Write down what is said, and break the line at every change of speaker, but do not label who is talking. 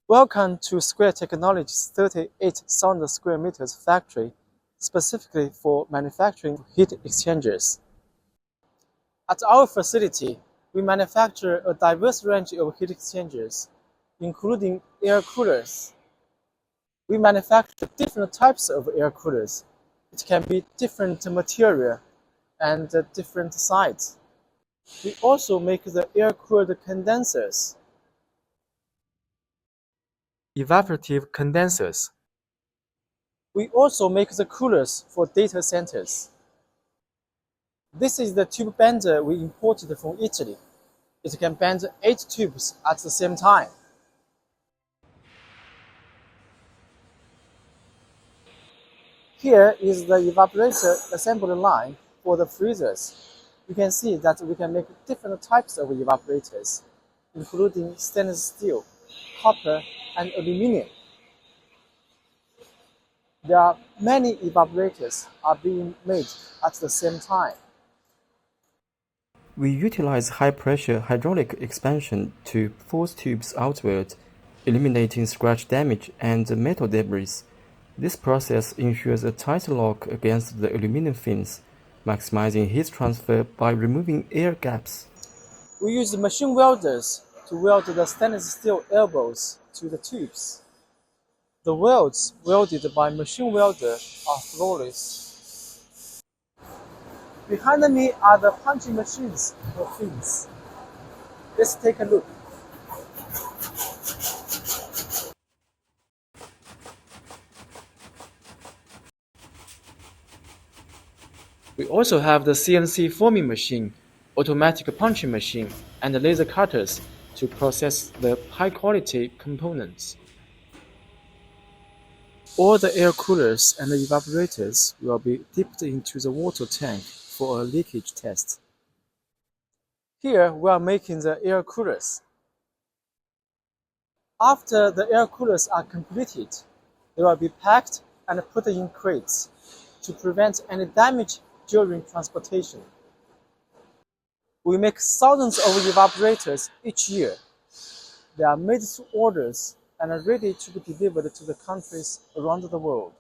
Welcome to Square Technology's 38,000 square meters factory, specifically for manufacturing heat exchangers. At our facility, we manufacture a diverse range of heat exchangers, including air coolers. We manufacture different types of air coolers. It can be different material and different size. We also make the air-cooled condensers. Evaporative condensers. We also make the coolers for data centers. This is the tube bender we imported from Italy. It can bend 8 tubes at the same time. Here is the evaporator assembly line for the freezers. You can see that we can make different types of evaporators, including stainless steel, copper, and aluminum. There are many evaporators are being made at the same time.
We utilize high-pressure hydraulic expansion to force tubes outward, eliminating scratch damage and metal debris. This process ensures a tight lock against the aluminum fins, maximizing heat transfer by removing air gaps.
We use machine welders to weld the stainless steel elbows to the tubes. The welds welded by machine welder are flawless. Behind me are the punching machines for fins. Let's take a look. We also have the CNC forming machine, automatic punching machine, and laser cutters to process the high-quality components. All the air coolers and the evaporators will be dipped into the water tank for a leakage test. Here we are making the air coolers. After the air coolers are completed, they will be packed and put in crates to prevent any damage during transportation. We make thousands of evaporators each year. They are made to orders and are ready to be delivered to the countries around the world.